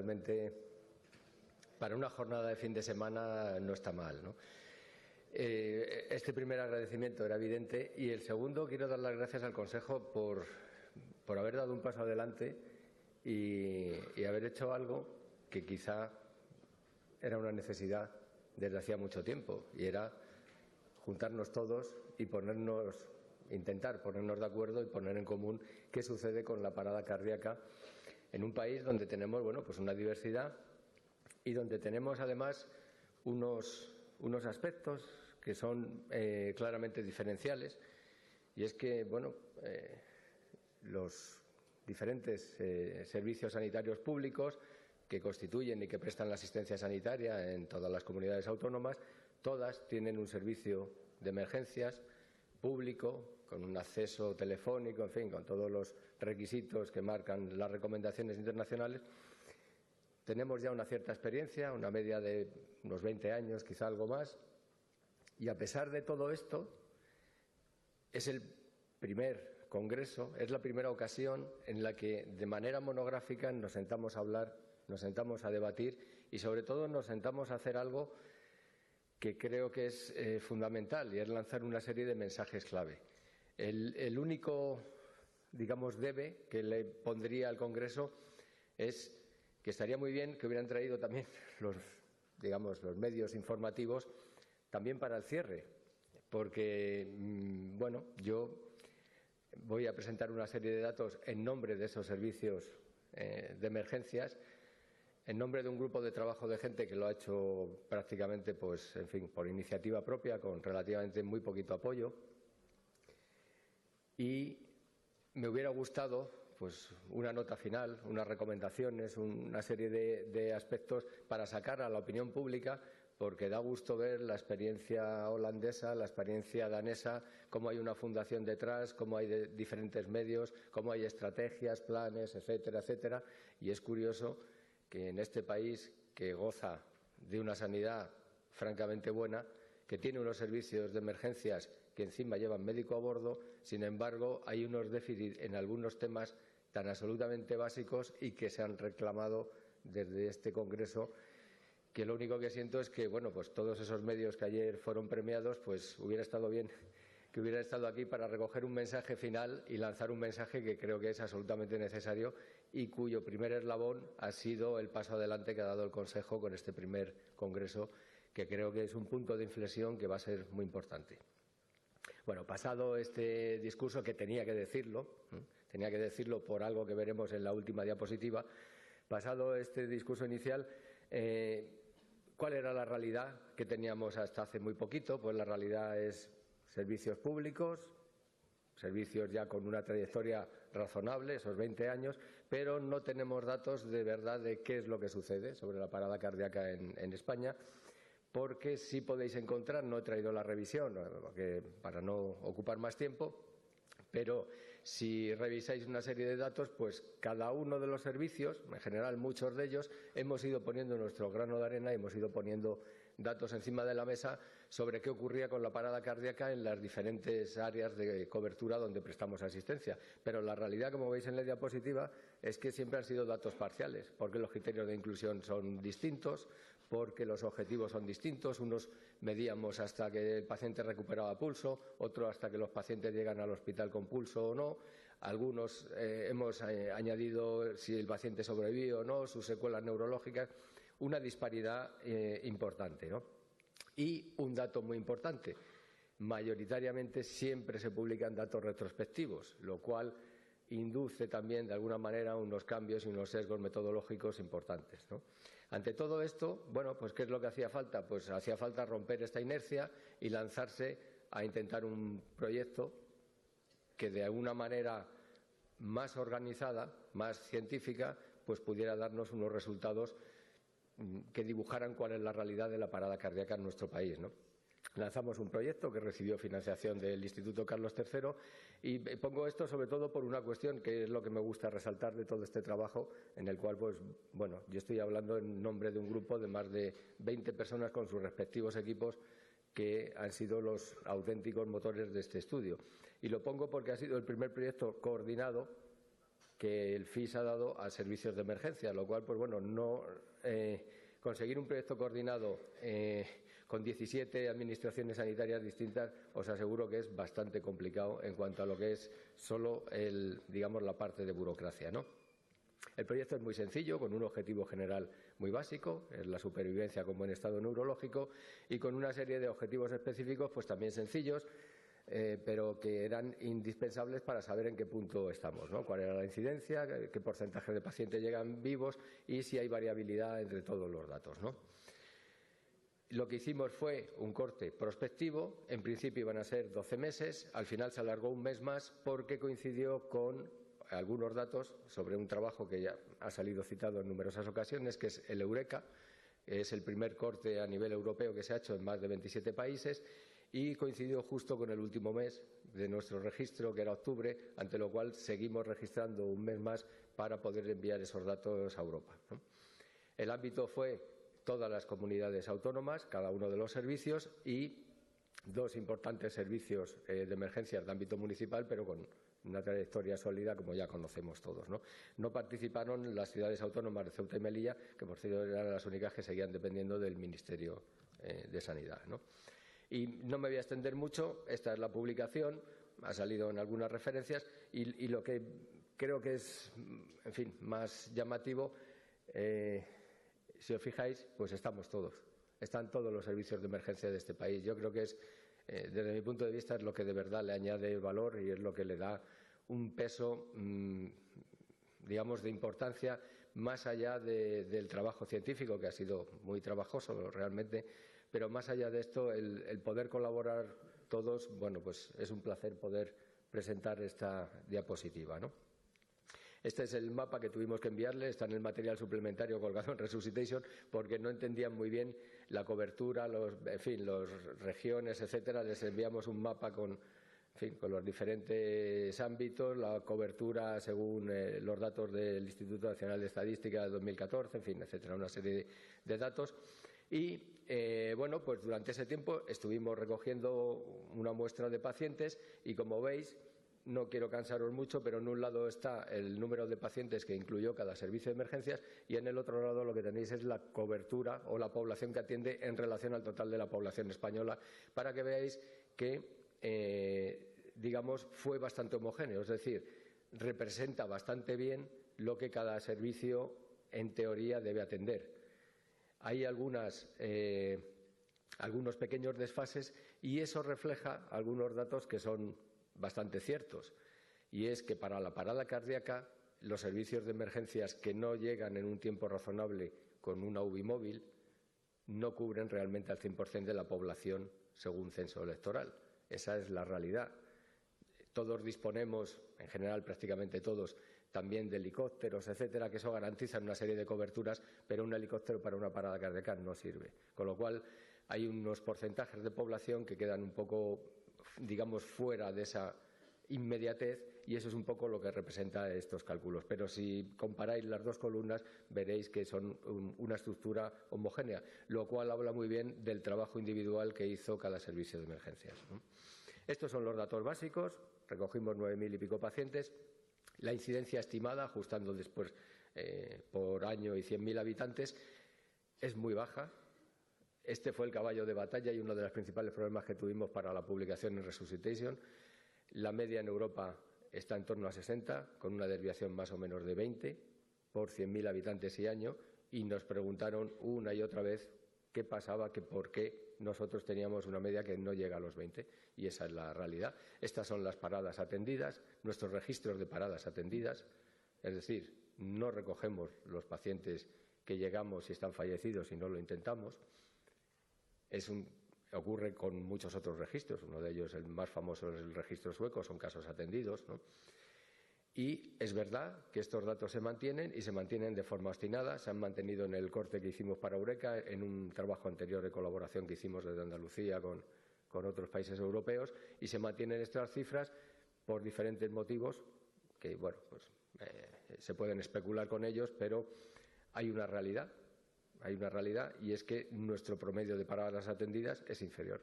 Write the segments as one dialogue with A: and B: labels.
A: realmente para una jornada de fin de semana no está mal, ¿no? Este primer agradecimiento era evidente, y el segundo, quiero dar las gracias al Consejo por haber dado un paso adelante y haber hecho algo que quizá era una necesidad desde hacía mucho tiempo, y era juntarnos todos y intentar ponernos de acuerdo y poner en común qué sucede con la parada cardíaca en un país donde tenemos, bueno, pues una diversidad y donde tenemos además unos aspectos que son claramente diferenciales, y es que, bueno, los diferentes servicios sanitarios públicos que constituyen y que prestan la asistencia sanitaria en todas las comunidades autónomas, todas tienen un servicio de emergencias público, con un acceso telefónico, en fin, con todos los requisitos que marcan las recomendaciones internacionales. Tenemos ya una cierta experiencia, una media de unos 20 años, quizá algo más, y a pesar de todo esto, es el primer congreso, es la primera ocasión en la que de manera monográfica nos sentamos a hablar, nos sentamos a debatir y sobre todo nos sentamos a hacer algo que creo que es fundamental, y es lanzar una serie de mensajes clave. El único, digamos, debe que le pondría al Congreso es que estaría muy bien que hubieran traído también los medios informativos también para el cierre, porque, bueno, yo voy a presentar una serie de datos en nombre de esos servicios de emergencias, en nombre de un grupo de trabajo de gente que lo ha hecho prácticamente, pues, en fin, por iniciativa propia, con relativamente muy poquito apoyo. Y me hubiera gustado, pues, una nota final, unas recomendaciones, una serie de aspectos para sacar a la opinión pública, porque da gusto ver la experiencia holandesa, la experiencia danesa, cómo hay una fundación detrás, cómo hay diferentes medios, cómo hay estrategias, planes, etcétera, etcétera. Y es curioso que en este país, que goza de una sanidad francamente buena, que tiene unos servicios de emergencias que encima llevan médico a bordo, sin embargo, hay unos déficits en algunos temas tan absolutamente básicos y que se han reclamado desde este Congreso, que lo único que siento es que, bueno, pues todos esos medios que ayer fueron premiados, pues hubiera estado bien que hubieran estado aquí para recoger un mensaje final y lanzar un mensaje que creo que es absolutamente necesario y cuyo primer eslabón ha sido el paso adelante que ha dado el Consejo con este primer Congreso, que creo que es un punto de inflexión que va a ser muy importante. Bueno, pasado este discurso, que tenía que decirlo por algo que veremos en la última diapositiva, pasado este discurso inicial, ¿cuál era la realidad que teníamos hasta hace muy poquito? Pues la realidad es servicios públicos, servicios ya con una trayectoria razonable, esos 20 años, pero no tenemos datos de verdad de qué es lo que sucede sobre la parada cardíaca en España, porque sí podéis encontrar, no he traído la revisión para no ocupar más tiempo, pero si revisáis una serie de datos, pues cada uno de los servicios, en general muchos de ellos, hemos ido poniendo nuestro grano de arena y hemos ido poniendo datos encima de la mesa sobre qué ocurría con la parada cardíaca en las diferentes áreas de cobertura donde prestamos asistencia. Pero la realidad, como veis en la diapositiva, es que siempre han sido datos parciales, porque los criterios de inclusión son distintos, porque los objetivos son distintos. Unos medíamos hasta que el paciente recuperaba pulso, otros hasta que los pacientes llegan al hospital con pulso o no. Algunos hemos añadido si el paciente sobrevive o no, sus secuelas neurológicas. Una disparidad importante, ¿no? Y un dato muy importante: mayoritariamente siempre se publican datos retrospectivos, lo cual induce también de alguna manera unos cambios y unos sesgos metodológicos importantes, ¿no? Ante todo esto, bueno, pues ¿qué es lo que hacía falta? Pues hacía falta romper esta inercia y lanzarse a intentar un proyecto que de alguna manera más organizada, más científica, pues pudiera darnos unos resultados que dibujaran cuál es la realidad de la parada cardíaca en nuestro país, ¿no? Lanzamos un proyecto que recibió financiación del Instituto Carlos III, y pongo esto sobre todo por una cuestión que es lo que me gusta resaltar de todo este trabajo, en el cual, pues, bueno, yo estoy hablando en nombre de un grupo de más de 20 personas con sus respectivos equipos que han sido los auténticos motores de este estudio. Y lo pongo porque ha sido el primer proyecto coordinado que el FIS ha dado a servicios de emergencia, lo cual, pues bueno, conseguir un proyecto coordinado con 17 administraciones sanitarias distintas, os aseguro que es bastante complicado en cuanto a lo que es solo digamos, la parte de burocracia, ¿no? El proyecto es muy sencillo, con un objetivo general muy básico, es la supervivencia con buen estado neurológico, y con una serie de objetivos específicos, pues también sencillos, pero que eran indispensables para saber en qué punto estamos, ¿no? Cuál era la incidencia, qué porcentaje de pacientes llegan vivos y si hay variabilidad entre todos los datos, ¿no? Lo que hicimos fue un corte prospectivo. En principio iban a ser 12 meses, al final se alargó un mes más porque coincidió con algunos datos sobre un trabajo que ya ha salido citado en numerosas ocasiones, que es el Eureka. Es el primer corte a nivel europeo que se ha hecho en más de 27 países y coincidió justo con el último mes de nuestro registro, que era octubre, ante lo cual seguimos registrando un mes más para poder enviar esos datos a Europa, ¿no? El ámbito fue todas las comunidades autónomas, cada uno de los servicios y dos importantes servicios de emergencias de ámbito municipal, pero con una trayectoria sólida, como ya conocemos todos, ¿no? No participaron las ciudades autónomas de Ceuta y Melilla, que por cierto eran las únicas que seguían dependiendo del Ministerio de Sanidad, ¿no? Y no me voy a extender mucho, esta es la publicación, ha salido en algunas referencias y lo que creo que es, en fin, más llamativo, si os fijáis, pues estamos todos. Están todos los servicios de emergencia de este país. Yo creo que es, desde mi punto de vista, es lo que de verdad le añade valor y es lo que le da un peso, digamos, de importancia más allá del trabajo científico, que ha sido muy trabajoso realmente, pero más allá de esto, el poder colaborar todos, bueno, pues es un placer poder presentar esta diapositiva, ¿no? Este es el mapa que tuvimos que enviarle, está en el material suplementario colgado en Resuscitation, porque no entendían muy bien la cobertura, en fin, las regiones, etcétera. Les enviamos un mapa con los diferentes ámbitos, la cobertura según los datos del Instituto Nacional de Estadística de 2014, en fin, etcétera, una serie de datos. Y, bueno, pues durante ese tiempo estuvimos recogiendo una muestra de pacientes y, como veis, no quiero cansaros mucho, pero en un lado está el número de pacientes que incluyó cada servicio de emergencias y en el otro lado lo que tenéis es la cobertura o la población que atiende en relación al total de la población española, para que veáis que, digamos, fue bastante homogéneo, es decir, representa bastante bien lo que cada servicio en teoría debe atender. Hay algunos pequeños desfases y eso refleja algunos datos que son bastante ciertos, y es que para la parada cardíaca los servicios de emergencias que no llegan en un tiempo razonable con una UBI móvil no cubren realmente al 100% de la población según censo electoral. Esa es la realidad. Todos disponemos, en general prácticamente todos, también de helicópteros, etcétera, que eso garantiza una serie de coberturas, pero un helicóptero para una parada cardíaca no sirve. Con lo cual hay unos porcentajes de población que quedan un poco, digamos, fuera de esa inmediatez, y eso es un poco lo que representa estos cálculos. Pero si comparáis las dos columnas veréis que son una estructura homogénea, lo cual habla muy bien del trabajo individual que hizo cada servicio de emergencias, ¿no? Estos son los datos básicos. Recogimos 9.000 y pico pacientes. La incidencia estimada, ajustando después por año y 100.000 habitantes, es muy baja. Este fue el caballo de batalla y uno de los principales problemas que tuvimos para la publicación en Resuscitation. La media en Europa está en torno a 60, con una desviación más o menos de 20 por 100.000 habitantes y año, y nos preguntaron una y otra vez qué pasaba, que por qué nosotros teníamos una media que no llega a los 20, y esa es la realidad. Estas son las paradas atendidas, nuestros registros de paradas atendidas, es decir, no recogemos los pacientes que llegamos y están fallecidos y no lo intentamos. Ocurre con muchos otros registros, uno de ellos, el más famoso, es el registro sueco, son casos atendidos, ¿no? Y es verdad que estos datos se mantienen y se mantienen de forma obstinada. Se han mantenido en el corte que hicimos para Eureka, en un trabajo anterior de colaboración que hicimos desde Andalucía con otros países europeos, y se mantienen estas cifras por diferentes motivos que, bueno, pues se pueden especular con ellos, pero hay una realidad. Hay una realidad, y es que nuestro promedio de paradas atendidas es inferior.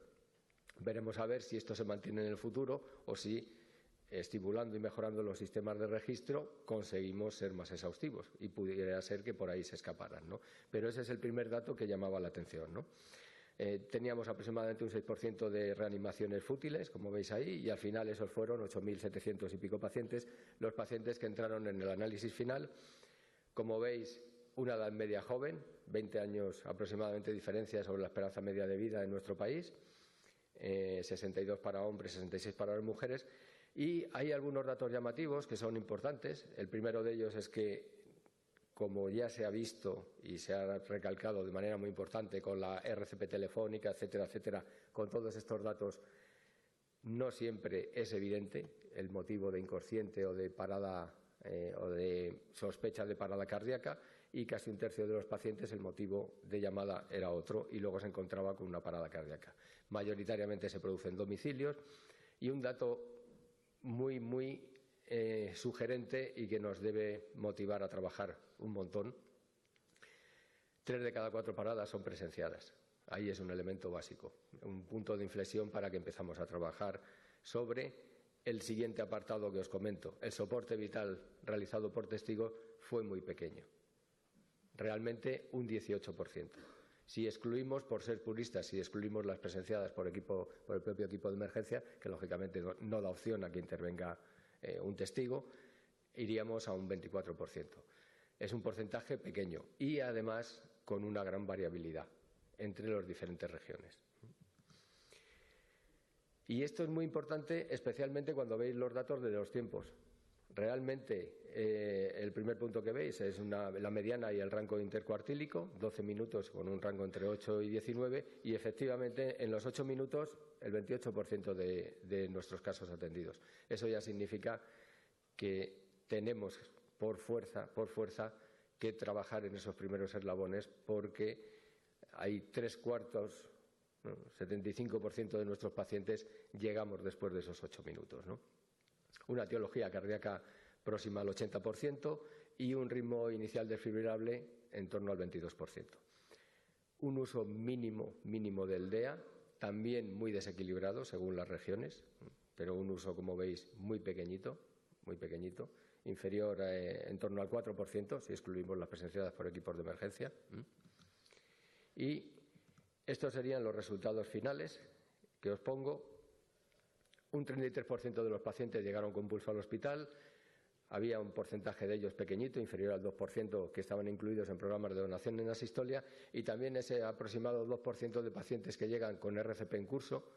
A: Veremos a ver si esto se mantiene en el futuro o si estimulando y mejorando los sistemas de registro, conseguimos ser más exhaustivos y pudiera ser que por ahí se escaparan, ¿no? Pero ese es el primer dato que llamaba la atención, ¿no? Teníamos aproximadamente un 6% de reanimaciones fútiles, como veis ahí, y al final esos fueron 8.700 y pico pacientes, los pacientes que entraron en el análisis final. Como veis, una edad media joven, 20 años aproximadamente de diferencia sobre la esperanza media de vida en nuestro país, 62 para hombres, 66 para las mujeres. Y hay algunos datos llamativos que son importantes. El primero de ellos es que, como ya se ha visto y se ha recalcado de manera muy importante con la RCP telefónica, etcétera, etcétera, con todos estos datos, no siempre es evidente el motivo de inconsciente o de parada o de sospecha de parada cardíaca, y casi un tercio de los pacientes el motivo de llamada era otro y luego se encontraba con una parada cardíaca. Mayoritariamente se produce en domicilios, y un dato muy sugerente y que nos debe motivar a trabajar un montón: 3 de cada 4 paradas son presenciadas. Ahí es un elemento básico, un punto de inflexión para que empezamos a trabajar sobre el siguiente apartado que os comento. El soporte vital realizado por testigos fue muy pequeño, realmente un 18%. Si excluimos, por ser puristas, si excluimos las presenciadas por el propio equipo de emergencia, que lógicamente no da opción a que intervenga un testigo, iríamos a un 24%. Es un porcentaje pequeño y, además, con una gran variabilidad entre las diferentes regiones. Y esto es muy importante, especialmente cuando veis los datos de los tiempos. Realmente, el primer punto que veis es la mediana y el rango intercuartílico, 12 minutos con un rango entre 8 y 19, y efectivamente en los 8 minutos el 28% de nuestros casos atendidos. Eso ya significa que tenemos por fuerza que trabajar en esos primeros eslabones, porque hay 3/4, ¿no? 75% de nuestros pacientes llegamos después de esos 8 minutos, ¿no? Una etiología cardíaca próxima al 80% y un ritmo inicial desfibrilable en torno al 22%. Un uso mínimo del DEA, también muy desequilibrado según las regiones, pero un uso, como veis, muy pequeñito, inferior en torno al 4% si excluimos las presenciadas por equipos de emergencia. Y estos serían los resultados finales que os pongo. Un 33% de los pacientes llegaron con pulso al hospital. Había un porcentaje de ellos pequeñito, inferior al 2%, que estaban incluidos en programas de donación en asistolia, y también ese aproximado 2% de pacientes que llegan con RCP en curso,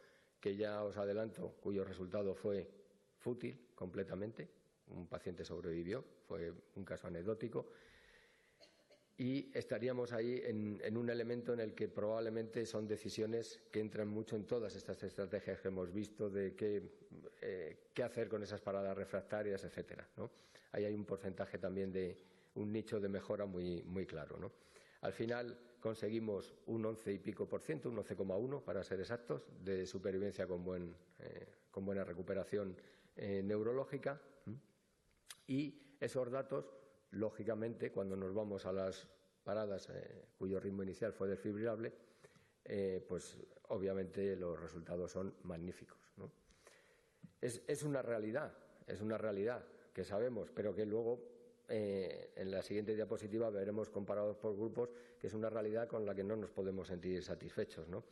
A: que ya os adelanto, cuyo resultado fue fútil completamente. Un paciente sobrevivió, fue un caso anecdótico. Y estaríamos ahí en un elemento en el que probablemente son decisiones que entran mucho en todas estas estrategias que hemos visto de qué hacer con esas paradas refractarias, etcétera, ¿no? Ahí hay un porcentaje también de un nicho de mejora muy claro, ¿no? Al final conseguimos un 11 y pico por ciento, un 11,1 para ser exactos, de supervivencia con buena recuperación neurológica, y esos datos, lógicamente, cuando nos vamos a las paradas cuyo ritmo inicial fue desfibrilable, pues obviamente los resultados son magníficos, ¿no? Es una realidad que sabemos, pero que luego en la siguiente diapositiva veremos, comparados por grupos, que es una realidad con la que no nos podemos sentir satisfechos, ¿no?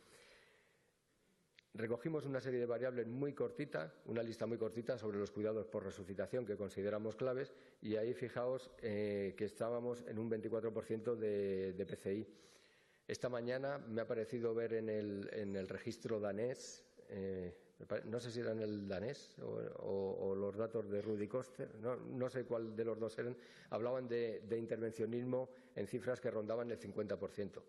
A: Recogimos una serie de variables muy cortita, una lista muy cortita sobre los cuidados por resucitación que consideramos claves, y ahí fijaos que estábamos en un 24% de PCI. Esta mañana me ha parecido ver en el registro danés, no sé si era en el danés o los datos de Rudy Koster, no sé cuál de los dos eran, hablaban de intervencionismo en cifras que rondaban el 50%.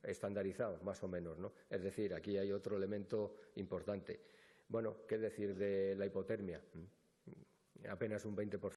A: Estandarizado, más o menos, ¿no? Es decir, aquí hay otro elemento importante. Bueno, ¿qué decir de la hipotermia? Apenas un 20%.